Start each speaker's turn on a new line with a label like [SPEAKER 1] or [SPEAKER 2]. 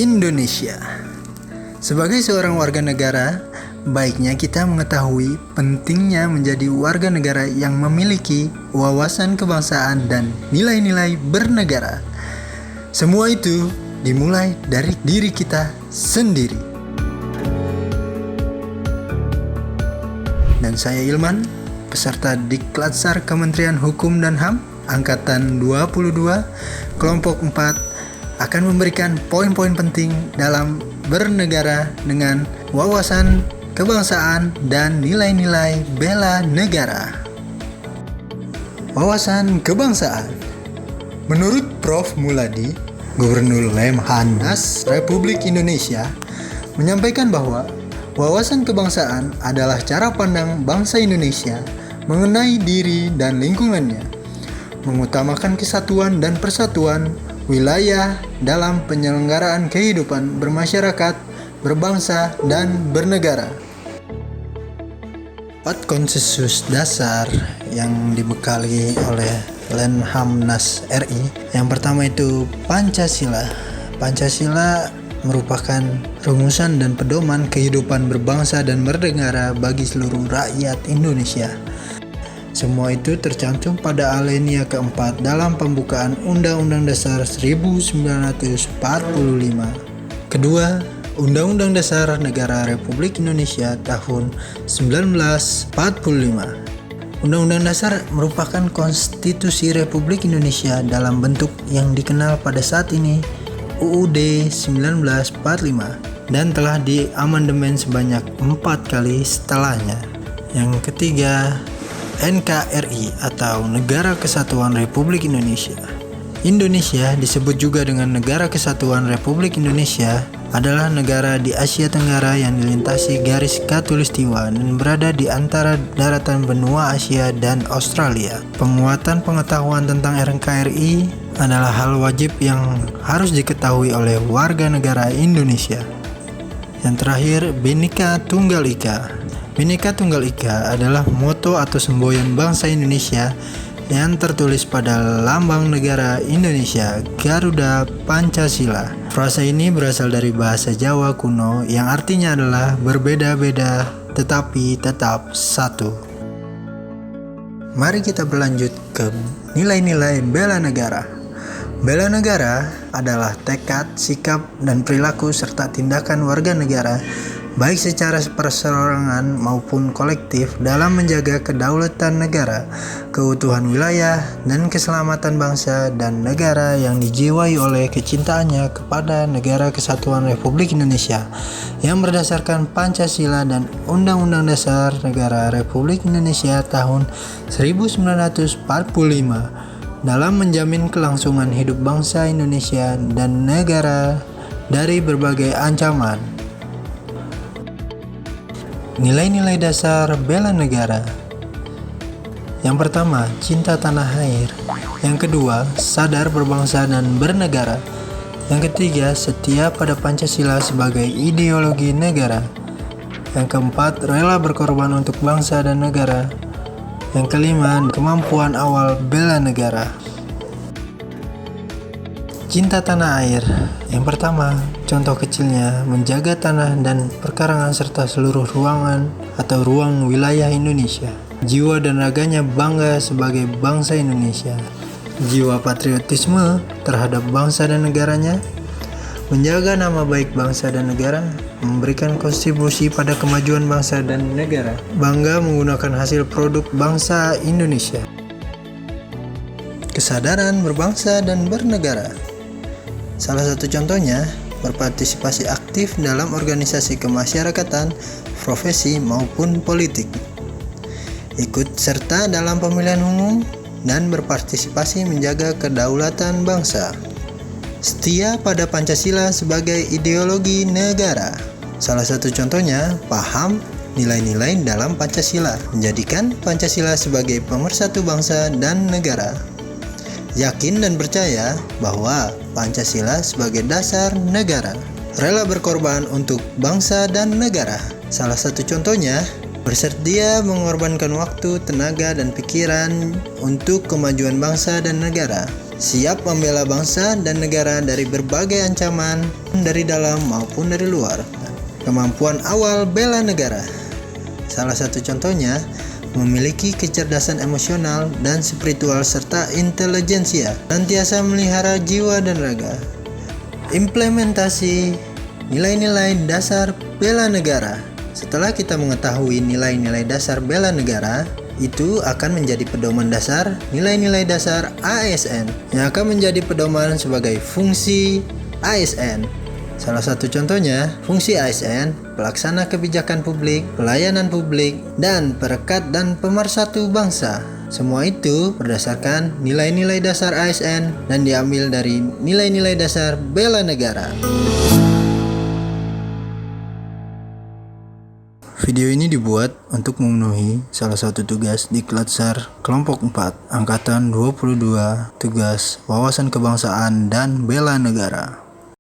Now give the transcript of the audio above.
[SPEAKER 1] Indonesia. Sebagai seorang warga negara, baiknya kita mengetahui pentingnya menjadi warga negara yang memiliki wawasan kebangsaan dan nilai-nilai bernegara. Semua itu dimulai dari diri kita sendiri. Dan saya Ilman, peserta Diklatsar Kementerian Hukum dan HAM Angkatan 22, kelompok 4, akan memberikan poin-poin penting dalam bernegara dengan wawasan kebangsaan dan nilai-nilai bela negara. Wawasan kebangsaan. Menurut Prof. Muladi, Gubernur Lemhanas Republik Indonesia, menyampaikan bahwa wawasan kebangsaan adalah cara pandang bangsa Indonesia mengenai diri dan lingkungannya, mengutamakan kesatuan dan persatuan wilayah dalam penyelenggaraan kehidupan bermasyarakat, berbangsa, dan bernegara. 4 konsensus dasar yang dibekali oleh Lemhanas RI. Yang pertama itu Pancasila. Pancasila merupakan rumusan dan pedoman kehidupan berbangsa dan bernegara bagi seluruh rakyat Indonesia. Semua itu tercantum pada alinea keempat dalam pembukaan Undang-Undang Dasar 1945. Kedua, Undang-Undang Dasar Negara Republik Indonesia tahun 1945. Undang-Undang Dasar merupakan konstitusi Republik Indonesia dalam bentuk yang dikenal pada saat ini UUD 1945 dan telah diamandemen sebanyak 4 kali setelahnya. Yang ketiga, NKRI atau Negara Kesatuan Republik Indonesia. Indonesia disebut juga dengan Negara Kesatuan Republik Indonesia adalah negara di Asia Tenggara yang dilintasi garis khatulistiwa dan berada di antara daratan benua Asia dan Australia. Penguatan pengetahuan tentang NKRI adalah hal wajib yang harus diketahui oleh warga negara Indonesia. Yang terakhir, Bhinneka Tunggal Ika. Bhinneka Tunggal Ika adalah moto atau semboyan bangsa Indonesia yang tertulis pada lambang negara Indonesia, Garuda Pancasila. Frasa ini berasal dari bahasa Jawa kuno yang artinya adalah berbeda-beda tetapi tetap satu. Mari kita berlanjut ke nilai-nilai bela negara. Bela negara adalah tekad, sikap, dan perilaku serta tindakan warga negara baik secara perseorangan maupun kolektif dalam menjaga kedaulatan negara, keutuhan wilayah, dan keselamatan bangsa dan negara yang dijiwai oleh kecintaannya kepada Negara Kesatuan Republik Indonesia yang berdasarkan Pancasila dan Undang-Undang Dasar Negara Republik Indonesia tahun 1945 dalam menjamin kelangsungan hidup bangsa Indonesia dan negara dari berbagai ancaman. Nilai-nilai dasar bela negara. Yang pertama, cinta tanah air. Yang kedua, sadar berbangsa dan bernegara. Yang ketiga, setia pada Pancasila sebagai ideologi negara. Yang keempat, rela berkorban untuk bangsa dan negara. Yang kelima, kemampuan awal bela negara. Cinta tanah air. Yang pertama, contoh kecilnya menjaga tanah dan perkarangan serta seluruh ruangan atau ruang wilayah Indonesia. Jiwa dan raganya bangga sebagai bangsa Indonesia. Jiwa patriotisme terhadap bangsa dan negaranya. Menjaga nama baik bangsa dan negara, memberikan kontribusi pada kemajuan bangsa dan negara. Bangga menggunakan hasil produk bangsa Indonesia. Kesadaran berbangsa dan bernegara. Salah satu contohnya, berpartisipasi aktif dalam organisasi kemasyarakatan, profesi maupun politik. Ikut serta dalam pemilihan umum dan berpartisipasi menjaga kedaulatan bangsa. Setia pada Pancasila sebagai ideologi negara. Salah satu contohnya, paham nilai-nilai dalam Pancasila, menjadikan Pancasila sebagai pemersatu bangsa dan negara. Yakin dan percaya bahwa Pancasila sebagai dasar negara. Rela berkorban untuk bangsa dan negara. Salah satu contohnya, bersedia mengorbankan waktu, tenaga, dan pikiran untuk kemajuan bangsa dan negara. siap membela bangsa dan negara dari berbagai ancaman dari dalam maupun dari luar. Kemampuan awal bela negara. Salah satu contohnya, memiliki kecerdasan emosional dan spiritual serta intelijensia, senantiasa melihara jiwa dan raga. Implementasi nilai-nilai dasar bela negara. Setelah kita mengetahui nilai-nilai dasar bela negara, itu akan menjadi pedoman dasar nilai-nilai dasar ASN yang akan menjadi pedoman sebagai fungsi ASN. Salah satu contohnya, fungsi ASN, pelaksana kebijakan publik, pelayanan publik, dan perekat dan pemersatu bangsa. Semua itu berdasarkan nilai-nilai dasar ASN dan diambil dari nilai-nilai dasar bela negara. Video ini dibuat untuk memenuhi salah satu tugas di Klatsar Kelompok 4 Angkatan 22, tugas Wawasan Kebangsaan dan Bela Negara.